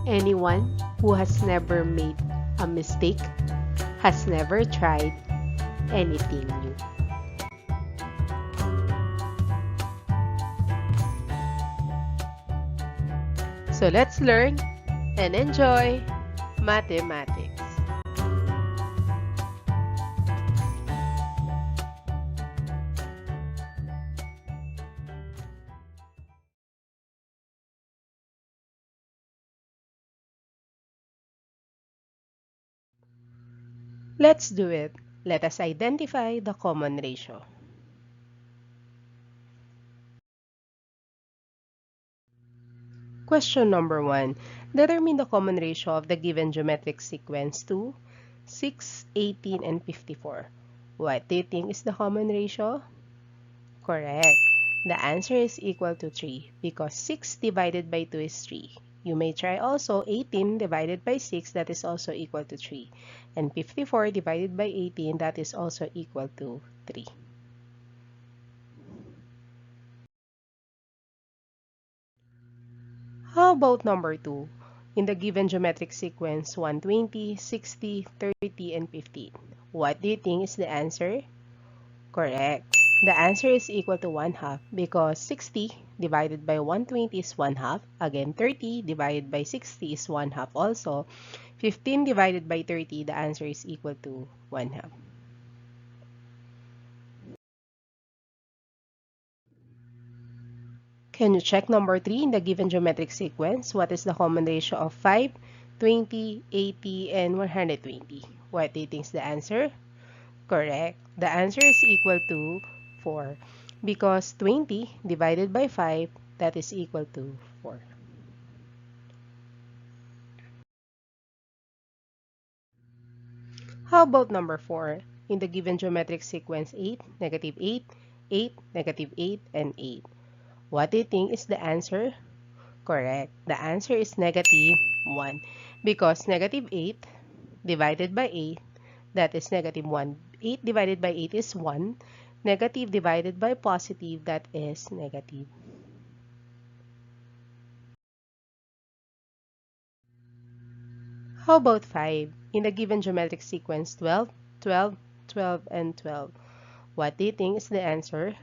Anyone who has never made a mistake has never tried anything new. So let's learn and enjoy mathematics. Let's do it. Let us identify the common ratio. Question number 1. Determine the common ratio of the given geometric sequence to 6, 18, and 54. What do you think is the common ratio? Correct. The answer is equal to 3 because 6 divided by 2 is 3. You may try also 18 divided by 6, that is also equal to 3. And 54 divided by 18, that is also equal to 3. How about number 2? In the given geometric sequence 120, 60, 30, and 15. What do you think is the answer? Correct. The answer is equal to 1 half because 60 divided by 120 is 1 half. Again, 30 divided by 60 is 1 half also. 15 divided by 30, the answer is equal to 1 half. Can you check number 3 in the given geometric sequence? What is the common ratio of 5, 20, 80, and 120? What do you think is the answer? Correct. The answer is equal to 4 because 20 divided by 5, that is equal to 4. How about number 4? In the given geometric sequence 8, negative 8, 8, negative 8, and 8. What do you think is the answer? Correct. The answer is negative 1 because negative 8 divided by 8, that is negative 1. 8 divided by 8 is 1. Negative divided by positive, that is negative. How about 5? In the given geometric sequence 12, 12, 12, and 12. What do you think is the answer?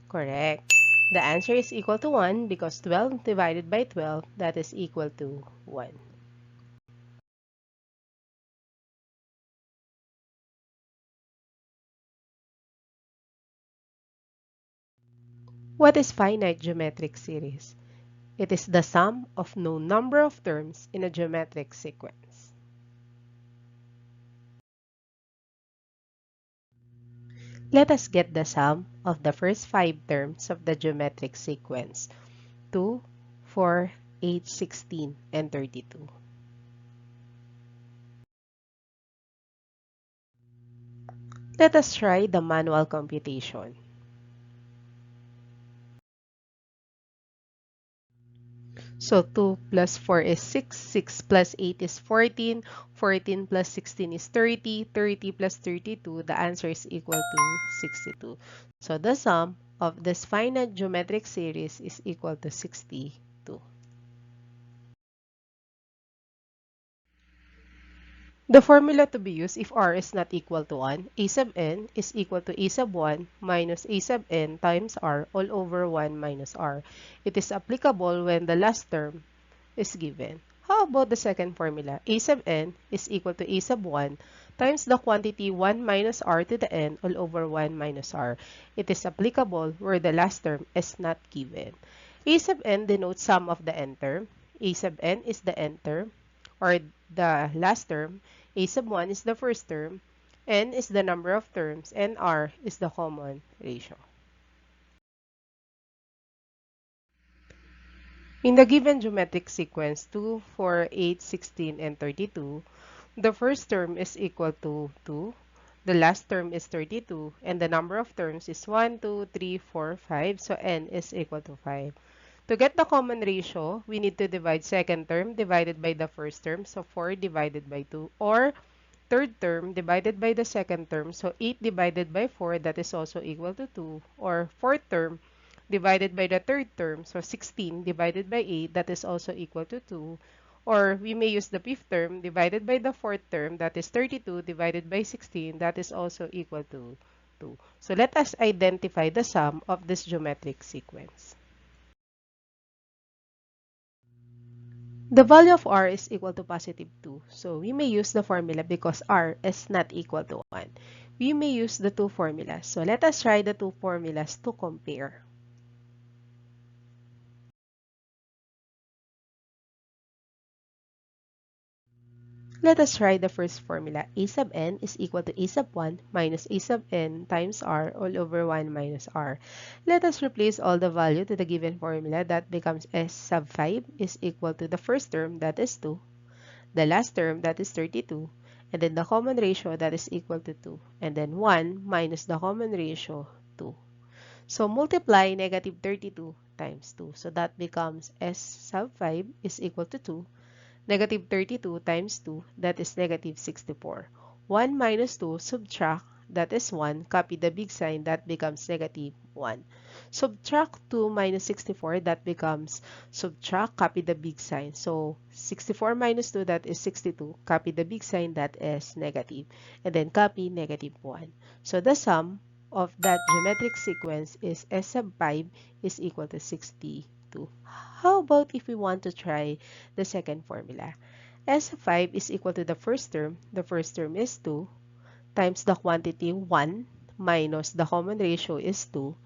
Correct. The answer is equal to 1 because 12 divided by 12, that is equal to 1. What is finite geometric series? It is the sum of known number of terms in a geometric sequence. Let us get the sum of the first 5 terms of the geometric sequence: 2, 4, 8, 16, and 32. Let us try the manual computation. So 2 plus 4 is 6, 6 plus 8 is 14, 14 plus 16 is 30, 30 plus 32, the answer is equal to 62. So the sum of this finite geometric series is equal to 62. The formula to be used if r is not equal to 1, a sub n is equal to a sub 1 minus a sub n times r all over 1 minus r. It is applicable when the last term is given. How about the second formula? A sub n is equal to a sub 1 times the quantity 1 minus r to the n all over 1 minus r. It is applicable where the last term is not given. A sub n denotes sum of the n term. A sub n is the n term or the last term. A sub 1 is the first term. N is the number of terms and r is the common ratio. In the given geometric sequence 2, 4, 8, 16, and 32, the first term is equal to 2, the last term is 32, and the number of terms is 1, 2, 3, 4, 5, so n is equal to 5. To get the common ratio, we need to divide second term divided by the first term, so 4 divided by 2, or third term divided by the second term, so 8 divided by 4, that is also equal to 2, or fourth term divided by the third term, so 16 divided by 8, that is also equal to 2, Or we may use the fifth term divided by the fourth term, that is 32 divided by 16, that is also equal to 2. So let us identify the sum of this geometric sequence. The value of r is equal to positive 2. So we may use the formula because r is not equal to 1. We may use the two formulas. So let us try the two formulas to compare. Let us try the first formula. A sub n is equal to a sub 1 minus a sub n times r all over 1 minus r. Let us replace all the value to the given formula. That becomes s sub 5 is equal to the first term, that is 2, the last term, that is 32, and then the common ratio, that is equal to 2, and then 1 minus the common ratio, 2. So multiply negative 32 times 2. So that becomes s sub 5 is equal to 2. Negative 32 times 2, that is negative 64. 1 minus 2, subtract, that is 1. Copy the big sign, that becomes negative 1. Subtract 2 minus 64, that becomes subtract, copy the big sign. So 64 minus 2, that is 62. Copy the big sign, that is negative. And then copy negative 1. So the sum of that geometric sequence is s sub 5 is equal to 62. How about if we want to try the second formula? S sub 5 is equal to the first term is 2, times the quantity 1 minus the common ratio is 2.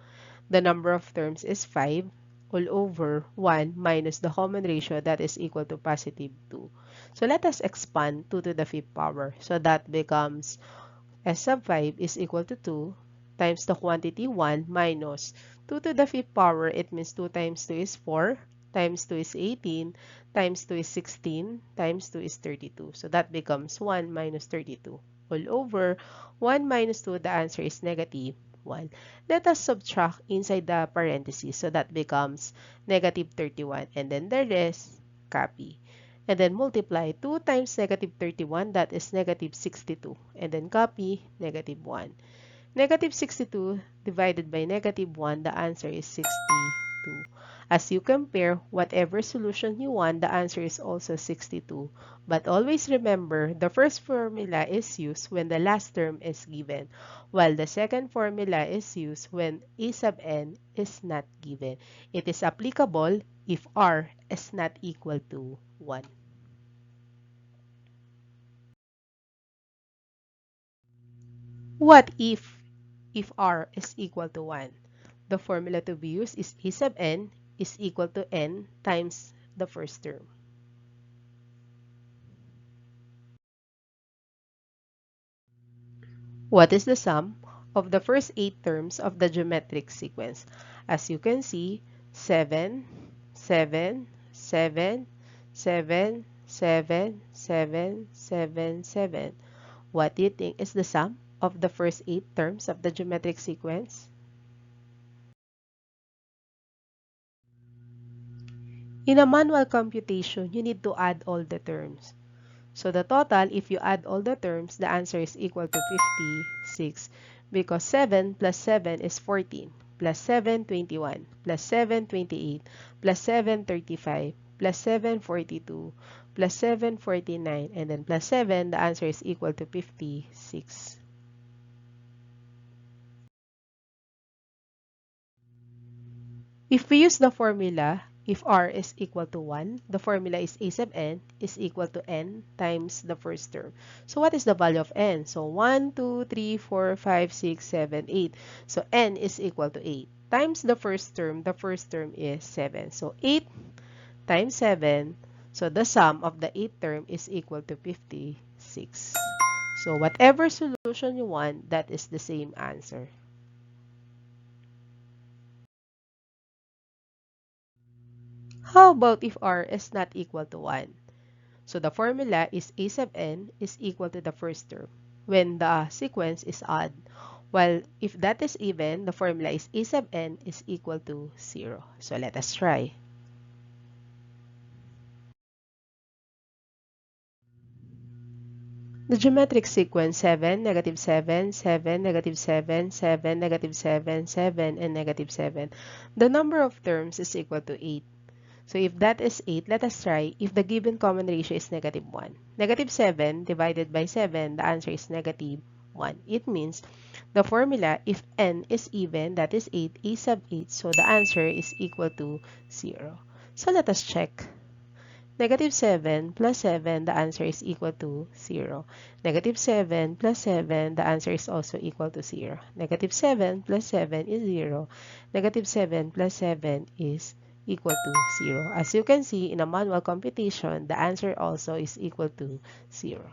The number of terms is 5 all over 1 minus the common ratio, that is equal to positive 2. So let us expand 2 to the fifth power. So that becomes S sub 5 is equal to 2 times the quantity 1 minus 2 to the fifth power. It means 2 times 2 is 4, times 2 is 18, times 2 is 16, times 2 is 32. So that becomes 1 minus 32. All over 1 minus 2, the answer is negative 1. Let us subtract inside the parentheses. So that becomes negative 31. And then the rest, copy. And then multiply 2 times negative 31, that is negative 62. And then copy negative 1. Negative 62 divided by negative 1, the answer is 62. As you compare whatever solution you want, the answer is also 62. But always remember, the first formula is used when the last term is given, while the second formula is used when a sub n is not given. It is applicable if r is not equal to 1. What if r is equal to 1? The formula to be used is a sub n is equal to n times the first term. What is the sum of the first 8 terms of the geometric sequence? As you can see, 7, 7, 7, 7, 7, 7, 7, 7. What do you think is the sum of the first 8 terms of the geometric sequence? In a manual computation, you need to add all the terms. So the total, if you add all the terms, the answer is equal to 56 because 7 plus 7 is 14, plus 7, 21, plus 7, 28, plus 7, 35, plus 7, 42, plus 7, 49, and then plus 7, the answer is equal to 56. If we use the formula, if r is equal to 1, the formula is a sub n is equal to n times the first term. So what is the value of n? So 1, 2, 3, 4, 5, 6, 7, 8. So n is equal to 8 times the first term. The first term is 7. So 8 times 7. So the sum of the 8th term is equal to 56. So whatever solution you want, that is the same answer. How about if r is not equal to 1? So the formula is a sub n is equal to the first term when the sequence is odd. While if that is even, the formula is a sub n is equal to 0. So let us try. The geometric sequence 7, negative 7, 7, negative 7, 7, negative 7, 7, and negative 7. The number of terms is equal to 8. So if that is 8, let us try if the given common ratio is negative 1. Negative 7 divided by 7, the answer is negative 1. It means the formula, if n is even, that is 8, a sub 8, so the answer is equal to 0. So let us check. Negative 7 plus 7, the answer is equal to 0. Negative 7 plus 7, the answer is also equal to 0. Negative 7 plus 7 is 0. Negative 7 plus 7 is equal to 0. As you can see, in a manual computation, the answer also is equal to 0.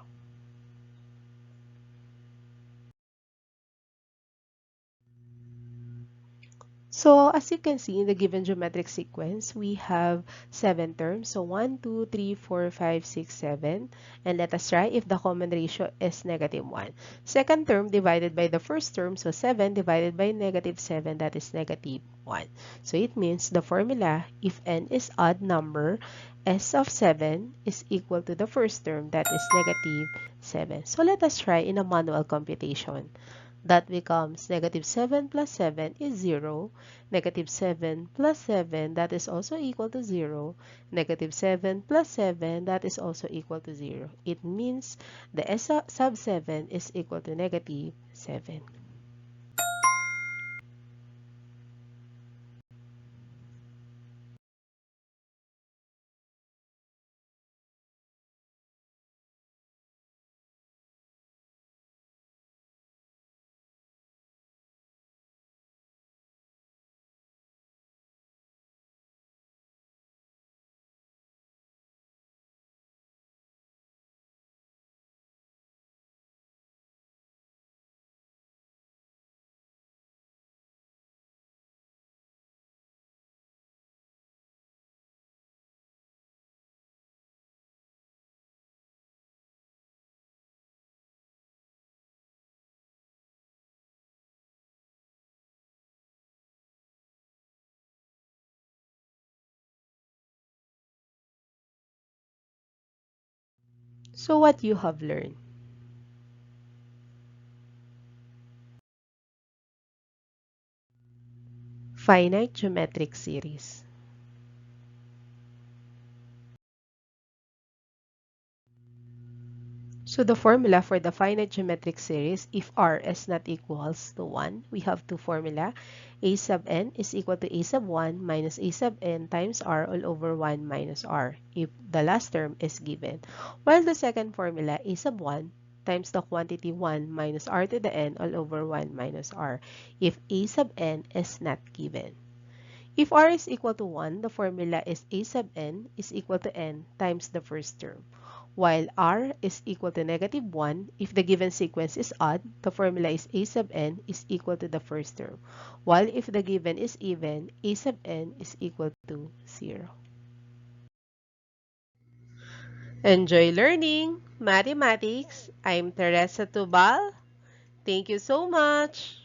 So as you can see in the given geometric sequence, we have 7 terms. So 1, 2, 3, 4, 5, 6, 7. And let us try if the common ratio is negative 1. Second term divided by the first term, so 7 divided by negative 7, that is negative 1. So it means the formula, if n is odd number, s of 7 is equal to the first term, that is negative 7. So let us try in a manual computation. That becomes negative 7 plus 7 is 0. Negative 7 plus 7, that is also equal to 0. Negative 7 plus 7, that is also equal to 0. It means the S sub 7 is equal to negative 7. So what you have learned? Finite geometric series. So the formula for the finite geometric series, if r is not equals to 1, we have two formula. A sub n is equal to a sub 1 minus a sub n times r all over 1 minus r, if the last term is given. While the second formula, a sub 1 times the quantity 1 minus r to the n all over 1 minus r, if a sub n is not given. If r is equal to 1, the formula is a sub n is equal to n times the first term. While r is equal to negative 1, if the given sequence is odd, the formula is a sub n is equal to the first term. While if the given is even, a sub n is equal to 0. Enjoy learning mathematics. I'm Teresa Tubal. Thank you so much.